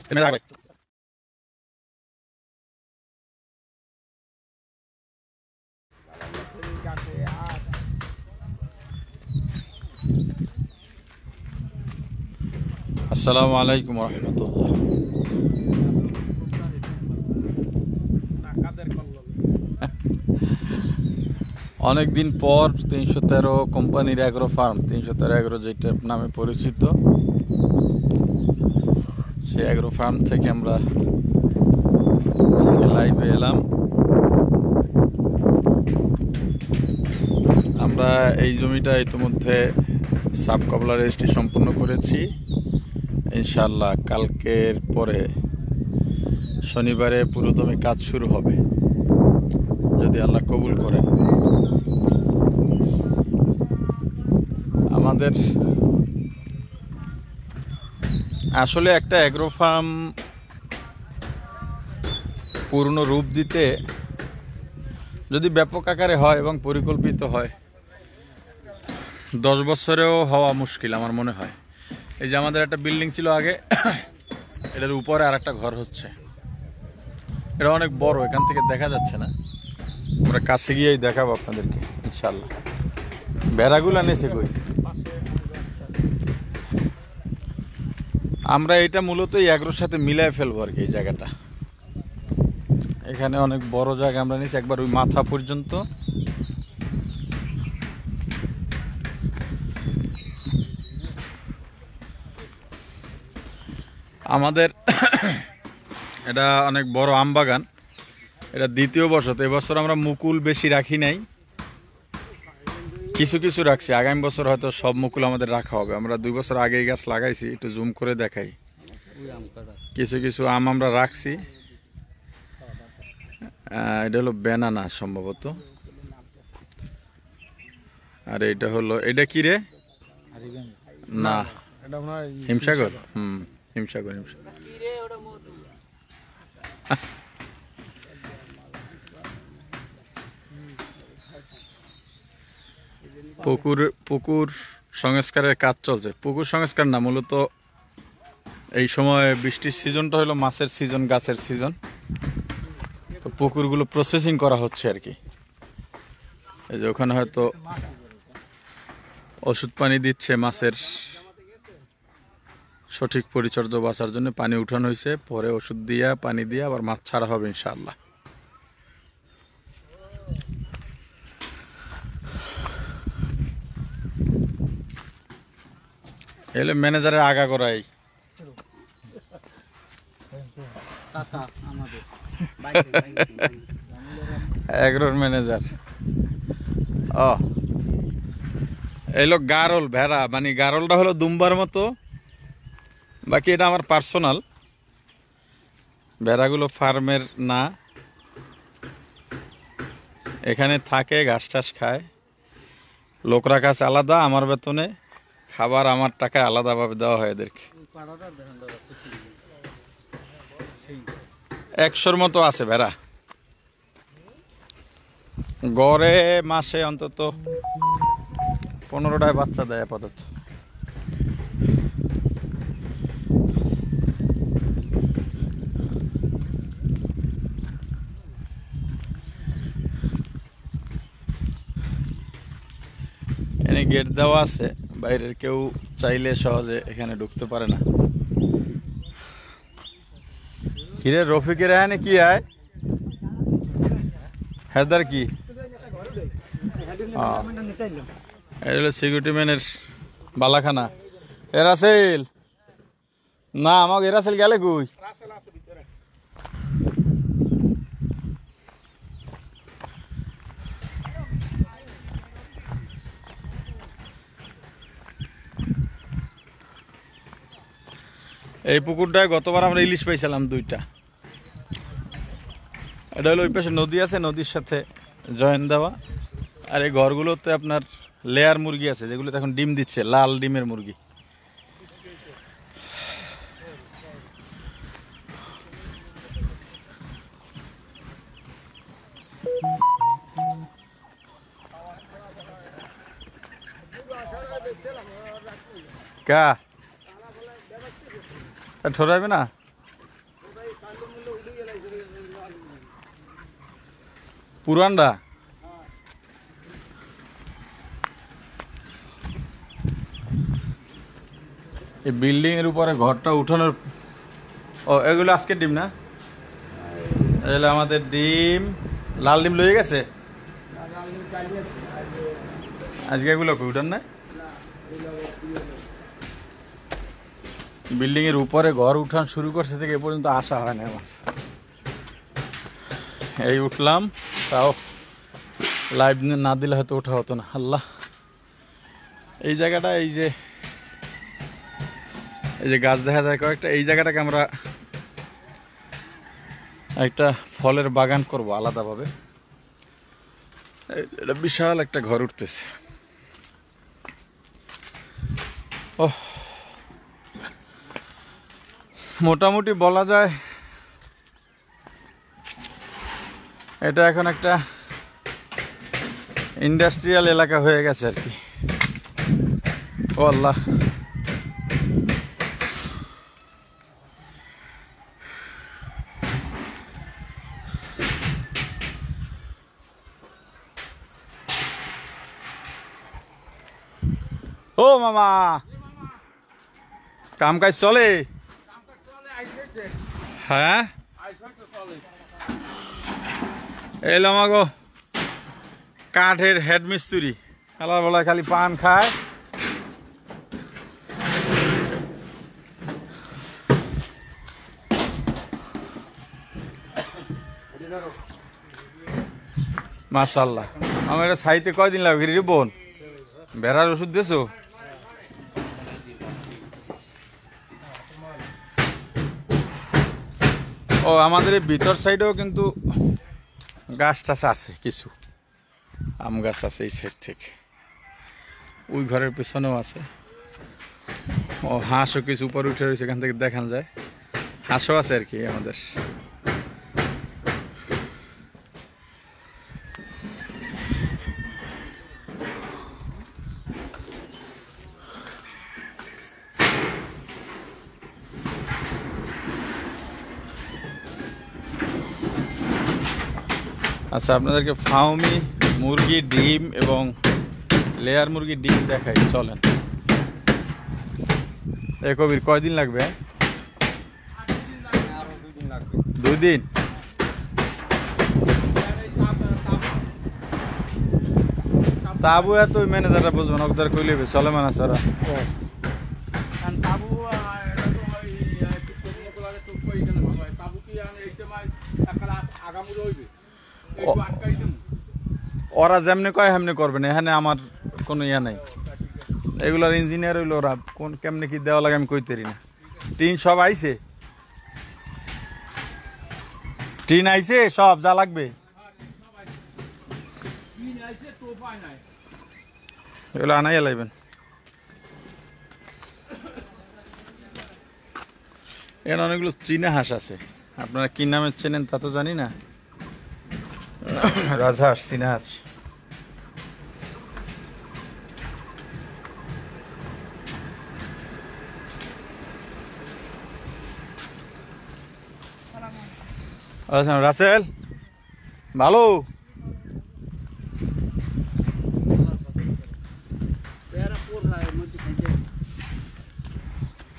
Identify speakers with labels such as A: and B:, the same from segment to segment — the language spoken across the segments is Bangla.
A: আসসালামু আলাইকুম রহমতুল্লাহ। অনেকদিন পর 313 কোম্পানির অ্যাগ্রো ফার্ম, 313 অ্যাগ্রো যেটা নামে পরিচিত, সেই অ্যাগ্রো ফার্ম থেকে আমরা আজকে লাইভে এলাম। আমরা এই জমিটা ইতিমধ্যে সাব কবলা রেজিস্ট্রি সম্পন্ন করেছি। ইনশাআল্লাহ কালকের পরে শনিবারে পুরোদমে কাজ শুরু হবে, যদি আল্লাহ কবুল করেন। আমাদের আসলে একটা অ্যাগ্রো ফার্ম পূর্ণ রূপ দিতে যদি ব্যাপক আকারে হয় এবং পরিকল্পিত হয়, 10 বছরেও হওয়া মুশকিল আমার মনে হয়। এই যে আমাদের একটা বিল্ডিং ছিল আগে, এটার উপরে আর একটা ঘর হচ্ছে। এটা অনেক বড়, এখান থেকে দেখা যাচ্ছে না, আমরা কাছে গিয়েই দেখাবো আপনাদেরকে ইনশাল্লাহ। ভেড়াগুলা নেছে কই? আমরা এটা মূলত এই অ্যাগ্রোর সাথে মিলায় ফেলবো আর কি। এই জায়গাটা এখানে অনেক বড় জায়গা আমরা নিয়েছি, একবার ওই মাথা পর্যন্ত। আমাদের এটা অনেক বড় আম বাগান, এটা দ্বিতীয় বছর। এবছর আমরা মুকুল বেশি রাখি নাই, কিছু কিছু রাখছি। আগামী বছর হয়তো সব মুকুল আমাদের রাখা হবে। আমরা 2 বছর আগেই গাছ লাগাইছি, একটু জুম করে দেখাই। কিছু কিছু আম আমরা রাখছি। এটা হলো ব্যানানা সম্ভবত, আর এটা হলো, এটা কি রে? না, হিমসাগর। হিমসাগর। পুকুর সংস্কারের কাজ চলছে। পুকুর সংস্কার না, মূলত এই সময় বৃষ্টির সিজনটা হলো মাছের সিজন, গাছের সিজন। তো পুকুরগুলো প্রসেসিং করা হচ্ছে আর কি। এই যে ওখানে হয়তো ওষুধ পানি দিচ্ছে, মাছের সঠিক পরিচর্যা বাঁচার জন্য পানি উঠানো হয়েছে। পরে ওষুধ দিয়া, পানি দিয়া আবার মাছ ছাড়া হবে ইনশাআল্লাহ। এলে ম্যানেজারের আগা করাই এগ্রোর ম্যানেজার। এলো গারল ভেড়া, মানে গারলটা হলো দুম্বার মতো, বাকি এটা আমার পার্সোনাল। ভেড়াগুলো ফার্মের না, এখানে থাকে, ঘাস টাস খায়। লোকরা কাছে আলাদা, আমার বেতনে খাবার আমার টাকায় আলাদাভাবে দেওয়া হয় এদেরকে। 100-র মতো আছে ভেড়া। গড়ে মাসে অন্তত 15টায় বাচ্চা দেয় আপাতত। এখানে গেট দেওয়া আছে, বাইরের কেউ চাইলে সহজে এখানে ঢুকতে পারে না। কিরে রফিকের এখানে কি আয় হেদার কি? এটা হলো সিকিউরিটি ম্যানের বালাখানা। এরাসেল না, আমাকে এরাসেল গেলে কই? এই পুকুরটায় গতবার আমরা ইলিশ পাইছিলাম 2টা। এটা হলো ওই পাশে নদী আছে, নদীর সাথে জয়েন দেওয়া। আর এই ঘরগুলোতে আপনার লেয়ার মুরগি আছে, যেগুলো এখন ডিম দিচ্ছে, লাল ডিমের মুরগি। কা ঠোরাইবে না? পুরানটা এই বিল্ডিং এর উপরে ঘরটা উঠানোর ও এগুলো আজকে ডিম না এগুলো আমাদের ডিম লাল ডিম লয়ে গেছে আজকে এগুলো উঠান না বিল্ডিং এর উপরে ঘর উঠান শুরু করছে থেকে এ পর্যন্ত আসা হয় না আমার এই উঠলাম তাও লাইভ না দিলে হয়তো ওঠা হতো না আল্লাহ এই জায়গাটা এই যে গাছ দেখা যায় কয়েকটা এই জায়গাটাকে আমরা একটা ফলের বাগান করব আলাদাভাবে এটা বিশাল একটা ঘর উঠতেছে ও মোটামুটি বলা যায় এটা এখন একটা ইন্ডাস্ট্রিয়াল এলাকা হয়ে গেছে আর কি ও আল্লাহ ও মামা কাম কাজ চলে হ্যাঁ এলো আমাগো কাঠের হেড মিস্ত্রি খেলার বেলায় খালি পান খায় মাশাআল্লাহ আমার এটা ছাইতে কয়দিন লাগবে রে বোন বেড়ার ওষুধ দিয়েছো ও আমাদের এই ভিতর সাইডেও কিন্তু গাছ টাছ আছে কিছু আম গাছ আছে এই সাইড থেকে ওই ঘরের পেছনেও আছে ও হাঁসও কিছু উপরে উঠে রয়েছে এখান থেকে দেখান যায় হাঁসও আছে আর কি আমাদের আচ্ছা আপনাদেরকে ফাউমি মুরগি ডিম এবং লেয়ার মুরগি ডিম দেখাই চলেন এ কবির কয়দিন লাগবে 2 দিন তাবু এত ম্যানেজাররা বুঝবো না ওদের কইলে চলে মানা সরা ওরা যেমনি কয় হেমনি করবেন এখানে আমার কোনো ইয়া নাই এগুলার ইঞ্জিনিয়ার হইলো ওরা কোন কেমনি কি দেওয়া লাগে আমি কইতেরি না টিন সব আইছে টিন আইছে সব যা লাগবে এগুলো আনাইয়া লাইবেন এখানে অনেকগুলো চীনা হাঁস আছে আপনারা কি নামে চেনেন তা তো জানি না রাজহাঁস চীনা হাঁস রাসেল ভালো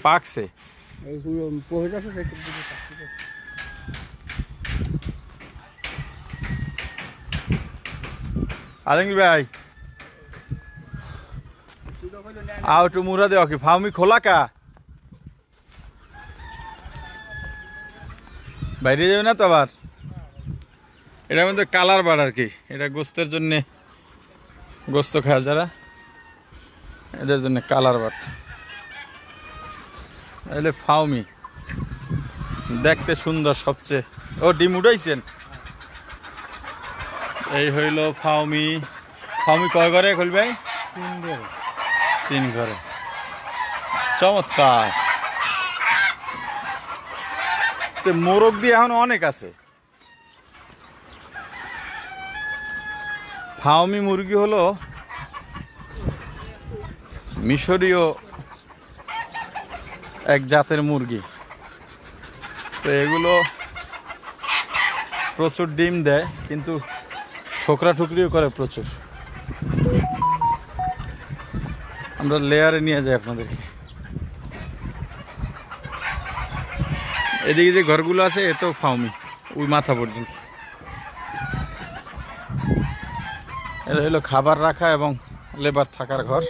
A: পাকছে আলমগীর ভাই আও একটু মুড়া দেওয়া কি ফাউমি খোলা কা বাইরে যাবে না তো আবার এটার মধ্যে কালার বার আর কি এটা গোস্তের জন্যে গোস্ত খায় যারা এদের জন্য কালার বার এলে ফাউমি দেখতে সুন্দর সবচেয়ে ও ডিম উঠাইছেন এই হইল ফাউমি ফাউমি কয় ঘরে খুলবে 3 ঘরে চমৎকার মোরগ দিয়ে এখন অনেক আছে ফাউমি মুরগি হলো মিশরীয় এক জাতের মুরগি তো এগুলো প্রচুর ডিম দেয় কিন্তু ঠোকরা ঠুকরিও করে প্রচুর। আমরা লেয়ারে নিয়ে যাই আপনাদেরকে। এদিকে যে ঘরগুলো আছে এত ফাউমি, ওই মাথা পর্যন্ত। এটা হলো খাবার রাখা এবং লেবার থাকার ঘর।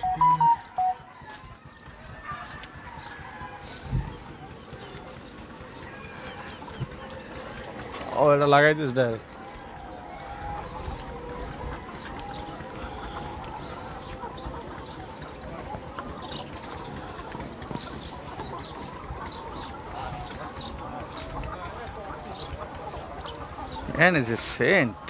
A: ও এটা লাগাই this direct. And it's a scent.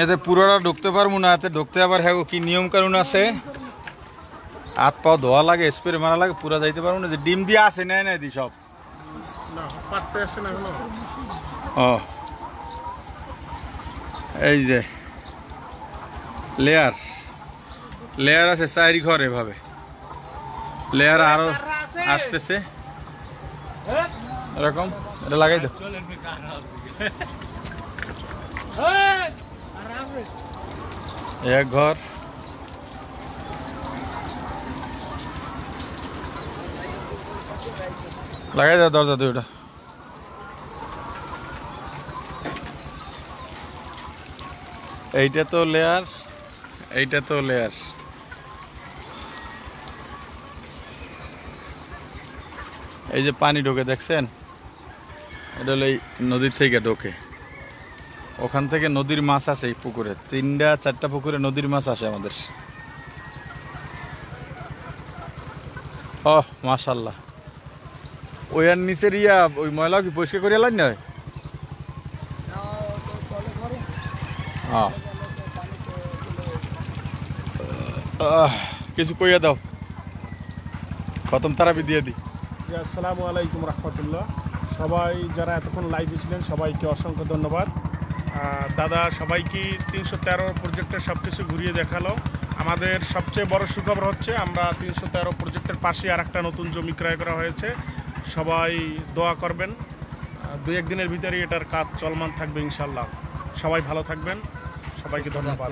A: এতে পুরোটা ঢুকতে পারবো না, এতে ঢুকতে আবার হ্যাঁ কি নিয়ম কানুন আছে, হাত পাও ধোয়া লাগে, স্প্রে মারা লাগে, পুরা যাইতে পারবো না। যে ডিম দিয়ে আছে নেয় নাই দি সব ও এই যে লেয়ার লেয়ার আছে চারি ঘর, এভাবে লেয়ার আরো আসতেছে এরকম। এটা লাগাই দাও। এক ঘর, লাগাই দাও দরজা দুইটা। এইটা তো লেয়ার, এইটা তো লেয়ার। এই যে পানি ঢোকে দেখছেন, এটা হলো এই নদীর থেকে ঢোকে। ওখান থেকে নদীর মাছ আসে এই পুকুরে, 3-4টা পুকুরে নদীর মাছ আসে আমাদের। ও মাশাল্লাহ। ওই আর নিচের ইয়া ওই ময়লা কি পরিষ্কার করে এলাম না? কিছু কইয়া দাও, খতম তারাবি দিয়ে দিই।
B: আসসালামু আলাইকুম রহমতুল্লাহ। সবাই যারা এতক্ষণ লাইভে ছিলেন সবাইকে অসংখ্য ধন্যবাদ। দাদা সবাইকে 313 প্রজেক্টের সব কিছু ঘুরিয়ে দেখালো। আমাদের সবচেয়ে বড় সুখবর হচ্ছে আমরা 313 প্রজেক্টের পাশে আর একটা নতুন জমি ক্রয় করা হয়েছে। সবাই দোয়া করবেন, 2-1 দিনের ভিতরেই এটার কাজ চলমান থাকবে ইনশাল্লাহ। সবাই ভালো থাকবেন, সবাইকে ধন্যবাদ।